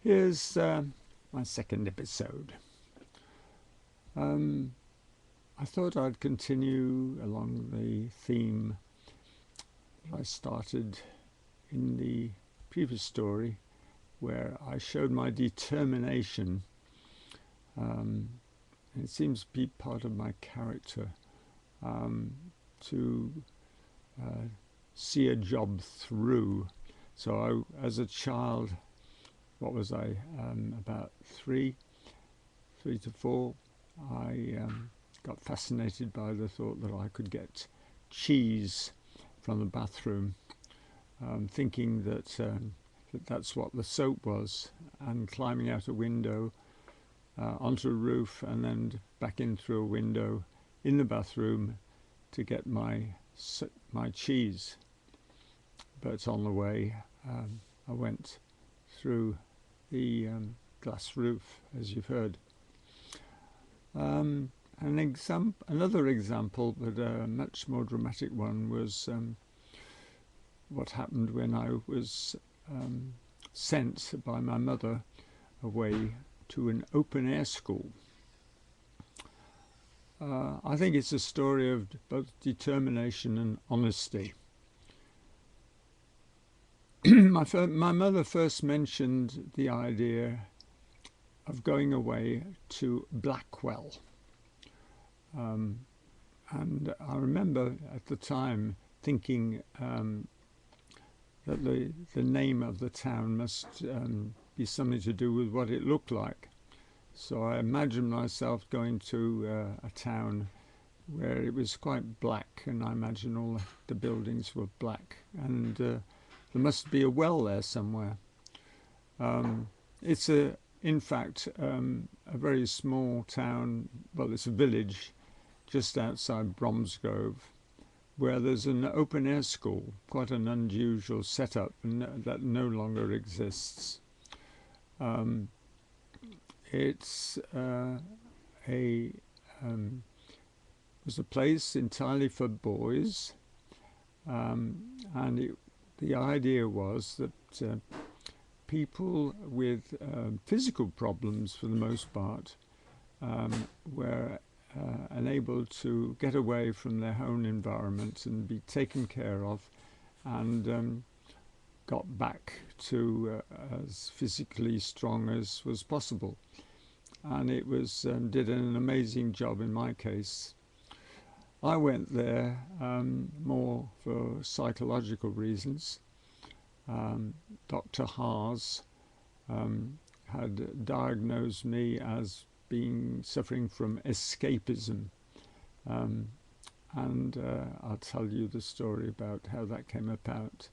Here's my second episode. I thought I'd continue along the theme I started in the previous story, where I showed my determination. And it seems to be part of my character to see a job through. So as a child, what was I, about three to four, I got fascinated by the thought that I could get cheese from the bathroom, thinking that that's what the soap was, and climbing out a window onto a roof and then back in through a window in the bathroom to get my cheese. But on the way I went through the glass roof, as you've heard. Another example, but a much more dramatic one, was what happened when I was sent by my mother away to an open air school. I think it's a story of both determination and honesty. My mother first mentioned the idea of going away to Blackwell. And I remember at the time thinking that the name of the town must be something to do with what it looked like. So I imagined myself going to a town where it was quite black, and I imagined all the buildings were black, and there must be a well there somewhere. It's in fact a very small town. Well, it's a village just outside Bromsgrove, where there's an open air school, quite an unusual setup, and that no longer exists. It's was a place entirely for boys, and the idea was that people with physical problems, for the most part, were unable to get away from their own environment and be taken care of, and got back to as physically strong as was possible. And it was did an amazing job in my case. I went there more for psychological reasons. Dr. Haas had diagnosed me as suffering from escapism, and I'll tell you the story about how that came about.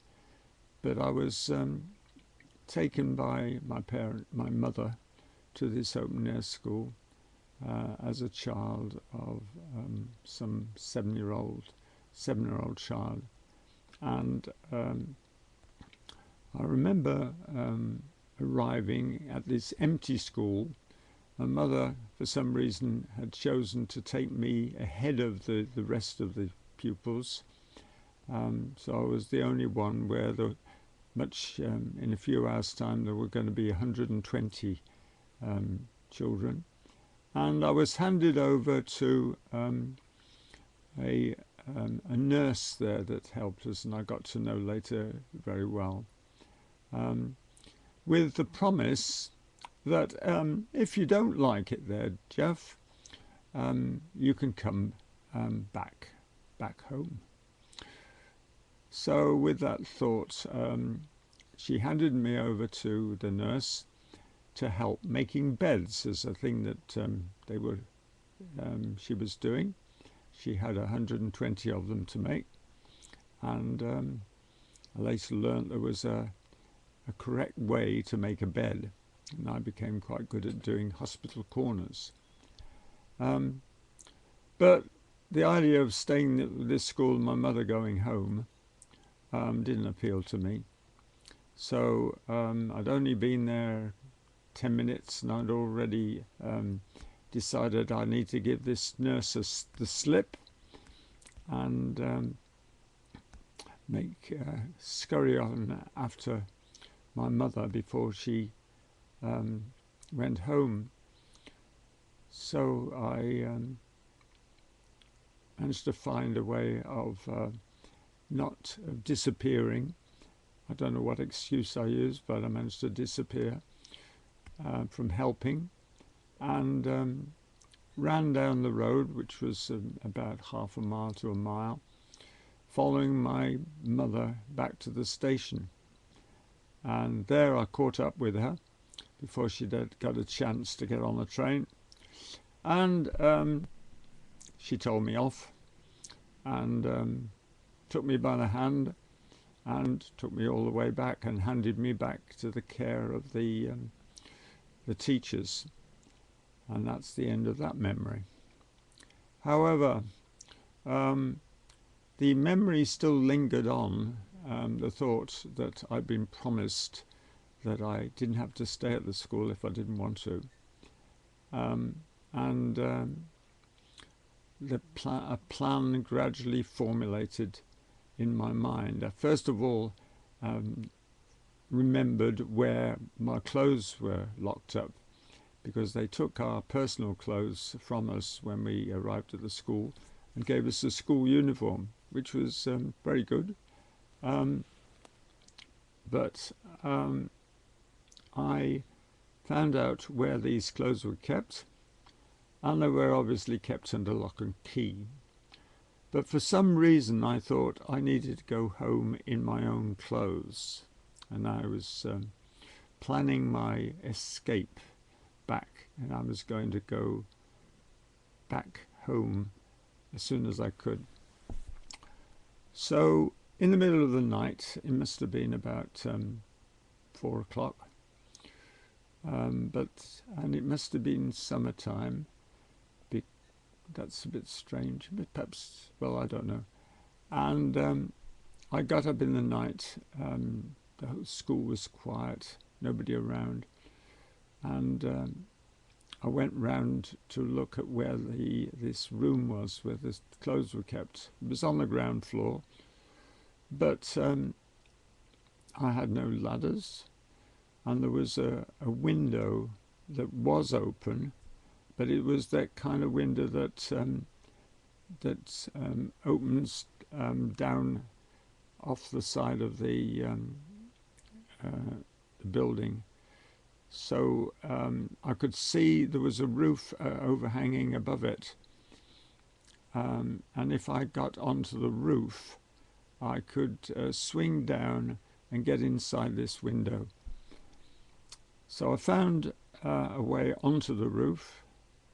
But I was taken by my mother, to this open air school as a child of some seven-year-old child, and I remember arriving at this empty school. My mother, for some reason, had chosen to take me ahead of the rest of the pupils, so I was the only one where in a few hours' time there were going to be 120 children, and I was handed over to a nurse there that helped us, and I got to know later very well, with the promise that if you don't like it there, Geoff, you can come back home. So with that thought, she handed me over to the nurse to help making beds, as a thing that she was doing. She had 120 of them to make, and I later learnt there was a correct way to make a bed, and I became quite good at doing hospital corners. But the idea of staying at this school and my mother going home didn't appeal to me. So I'd only been there 10 minutes, and I'd already decided I need to give this nurse the slip, and scurry on after my mother before she went home. So I managed to find a way of not disappearing. I don't know what excuse I used, but I managed to disappear from helping, and ran down the road, which was about half a mile to a mile, following my mother back to the station. And there I caught up with her before she'd got a chance to get on the train. And she told me off and took me by the hand and took me all the way back and handed me back to the care of the teachers. And that's the end of that memory. However, the memory still lingered on, the thought that I'd been promised that I didn't have to stay at the school if I didn't want to. A plan gradually formulated in my mind. I first of all remembered where my clothes were locked up, because they took our personal clothes from us when we arrived at the school and gave us a school uniform, which was very good. But I found out where these clothes were kept, and they were obviously kept under lock and key. But for some reason I thought I needed to go home in my own clothes, and I was planning my escape back, and I was going to go back home as soon as I could. So in the middle of the night, it must have been about 4 o'clock, and it must have been summertime. That's a bit strange, but perhaps, well, I don't know. And I got up in the night. The whole school was quiet, nobody around, and I went round to look at where this room was, where the clothes were kept. It was on the ground floor, but I had no ladders, and there was a window that was open, but it was that kind of window that opens down off the side of the building. So I could see there was a roof overhanging above it, and if I got onto the roof, I could swing down and get inside this window. So I found a way onto the roof,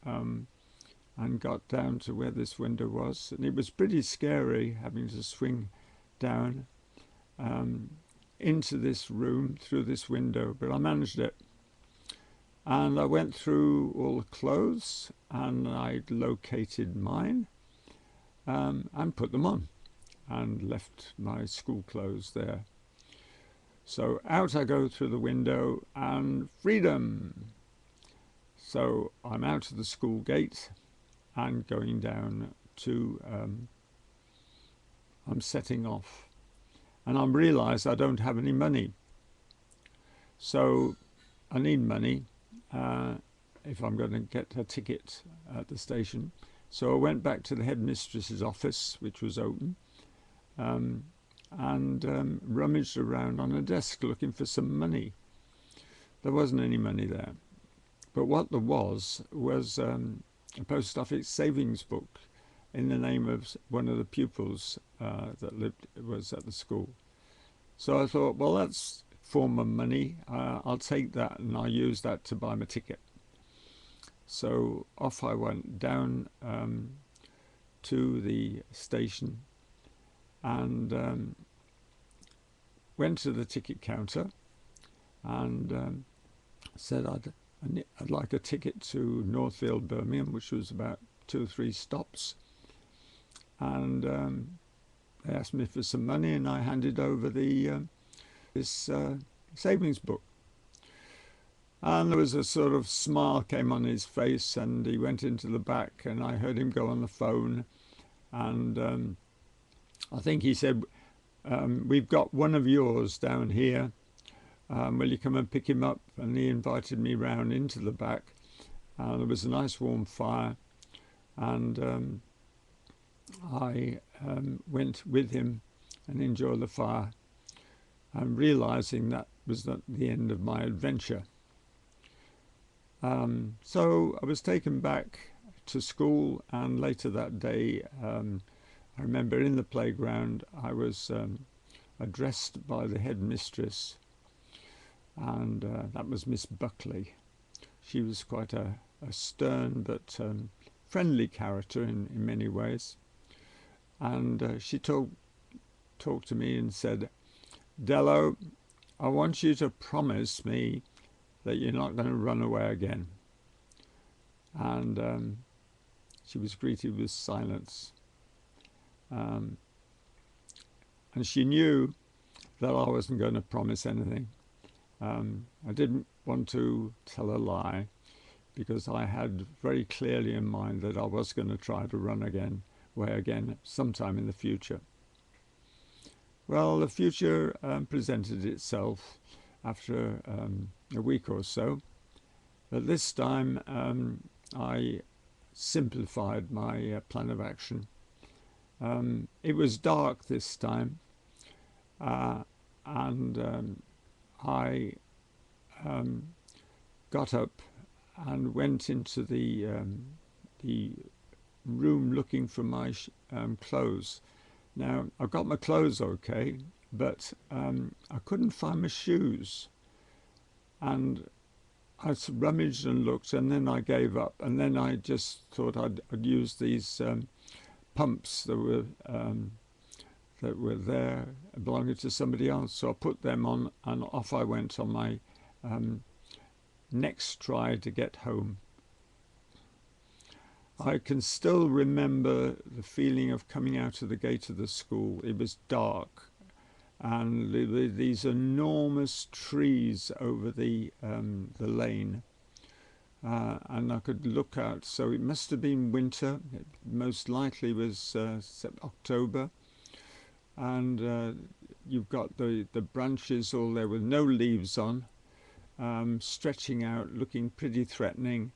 and got down to where this window was, and it was pretty scary having to swing down into this room through this window, but I managed it. And I went through all the clothes, and I located mine and put them on, and left my school clothes there. So out I go through the window, and freedom! So I'm out of the school gate and going down to, I'm setting off, and I realise I don't have any money. So I need money if I'm going to get a ticket at the station. So I went back to the headmistress's office, which was open, and rummaged around on a desk looking for some money. There wasn't any money there. But what there was a post office savings book in the name of one of the pupils that was at the school. So I thought, well, that's a form of money. I'll take that, and I'll use that to buy my ticket. So off I went down to the station, and went to the ticket counter and said I'd like a ticket to Northfield, Birmingham, which was about 2 or 3 stops. And they asked me for some money, and I handed over this savings book. And there was a sort of smile came on his face, and he went into the back, and I heard him go on the phone. And I think he said, we've got one of yours down here will you come and pick him up? And he invited me round into the back. There was a nice warm fire, and I went with him and enjoyed the fire, and realising that was not the end of my adventure. So I was taken back to school, and later that day, I remember in the playground I was addressed by the headmistress, and that was Miss Buckley. She was quite a stern but friendly character in many ways, and she talked to me and said, "Dellow, I want you to promise me that you're not going to run away again." And she was greeted with silence. And she knew that I wasn't going to promise anything. I didn't want to tell a lie, because I had very clearly in mind that I was going to try to run away again sometime in the future. Well, the future presented itself after a week or so, but this time I simplified my plan of action. It was dark this time, and I got up and went into the room looking for my clothes. Now, I got my clothes okay, but I couldn't find my shoes, and I rummaged and looked, and then I gave up, and then I just thought I'd use these pumps that were there belonging to somebody else. So I put them on, and off I went on my next try to get home. I can still remember the feeling of coming out of the gate of the school. It was dark, and these enormous trees over the lane, and I could look out. So it must have been winter. It most likely was October, and you've got the branches all there with no leaves on, stretching out, looking pretty threatening.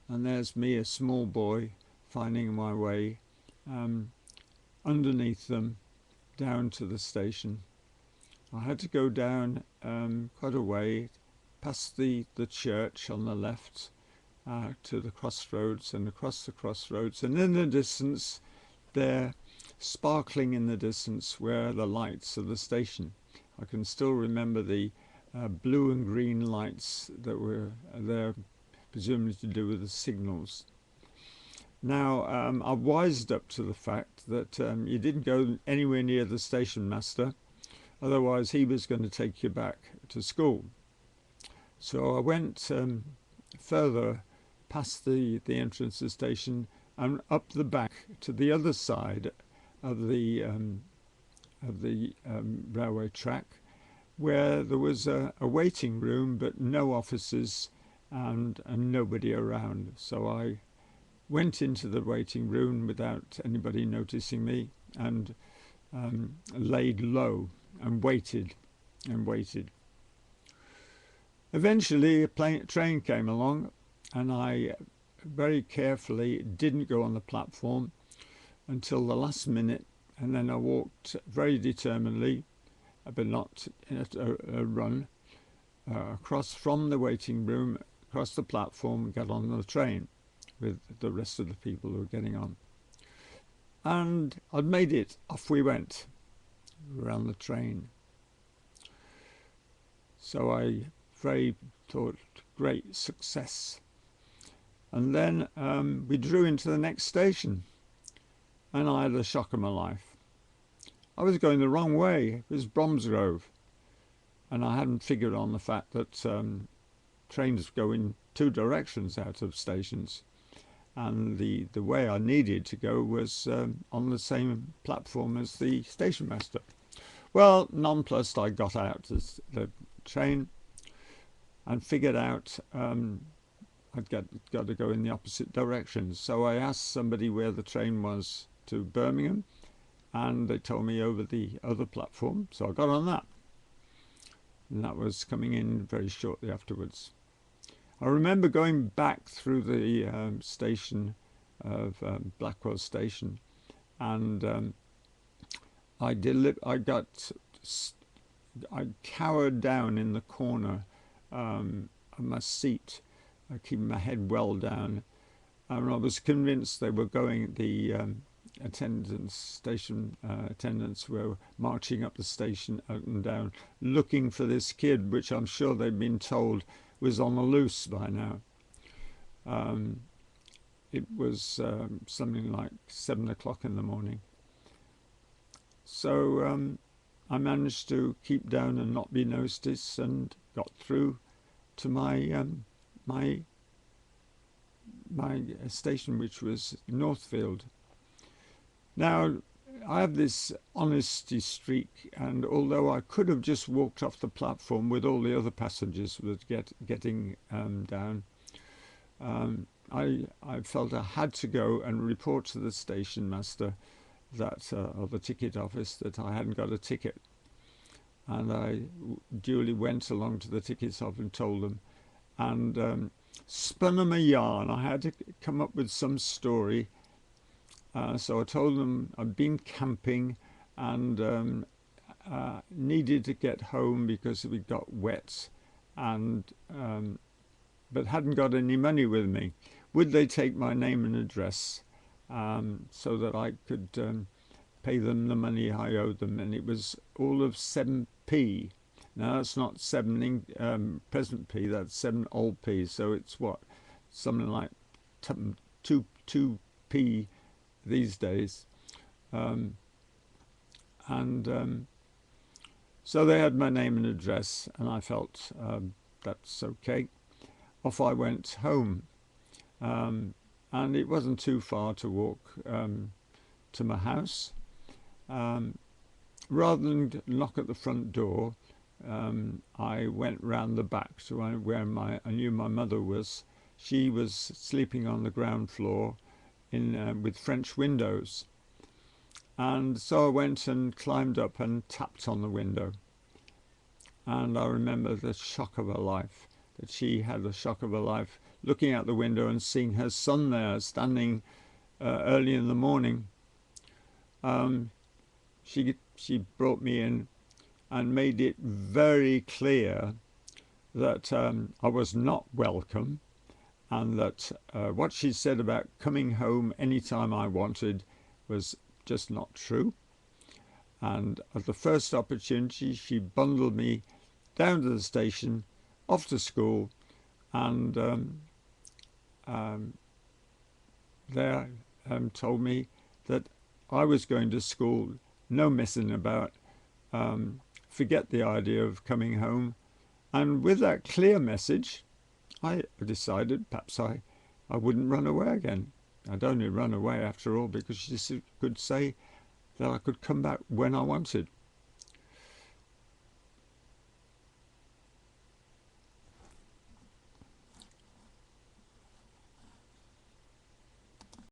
And there's me, a small boy, finding my way underneath them down to the station. I had to go down quite a way, past the church on the left, to the crossroads, and across the crossroads, and in the distance there, sparkling in the distance, were the lights of the station. I can still remember the blue and green lights that were there, presumably to do with the signals. Now, I wised up to the fact that you didn't go anywhere near the station master, otherwise he was going to take you back to school. So I went further past the entrance to the station and up the back to the other side of the railway track, where there was a waiting room but no officers and nobody around. So I went into the waiting room without anybody noticing me, and laid low and waited and waited. Eventually a train came along, and I very carefully didn't go on the platform until the last minute, and then I walked very determinedly, but not in a run, across from the waiting room, across the platform, and got on the train with the rest of the people who were getting on. And I'd made it. Off we went around the train. So I thought great success. And then we drew into the next station, and I had the shock of my life. I was going the wrong way. It was Bromsgrove, and I hadn't figured on the fact that trains go in two directions out of stations, and the way I needed to go was on the same platform as the station master. Well, nonplussed, I got out the train and figured out I'd got to go in the opposite direction. So I asked somebody where the train was to Birmingham, and they told me over the other platform, so I got on that. and that was coming in very shortly afterwards. I remember going back through the station of Blackwell station, and I cowered down in the corner of my seat, keeping my head well down, and I was convinced they were going. The station attendants were marching up the station, up and down, looking for this kid, which I'm sure they'd been told was on the loose by now. It was something like 7 o'clock in the morning. So I managed to keep down and not be noticed, and got through to my station, which was Northfield. Now, I have this honesty streak, and although I could have just walked off the platform with all the other passengers getting down, I felt I had to go and report to the station master that, or the ticket office, that I hadn't got a ticket. And I duly went along to the tickets office and told them, and spun them a yarn. I had to come up with some story. So I told them I'd been camping and needed to get home because we got wet, and but hadn't got any money with me. Would they take my name and address so that I could pay them the money I owed them? And it was all of 7p. Now that's not 7 present p, that's 7 old p. So it's what, something like 2p these days. So they had my name and address, and I felt that's okay. Off I went home, and it wasn't too far to walk to my house. Rather than knock at the front door, I went round the back to where I knew my mother was. She was sleeping on the ground floor with French windows. And so I went and climbed up and tapped on the window. And I remember the shock of her life, that she had the shock of her life, looking out the window and seeing her son there standing early in the morning. She brought me in and made it very clear that I was not welcome, and that what she said about coming home anytime I wanted was just not true. And at the first opportunity, she bundled me down to the station, off to school, and there told me that I was going to school, no messing about, forget the idea of coming home. And with that clear message, I decided perhaps I wouldn't run away again. I'd only run away after all because she could say that I could come back when I wanted.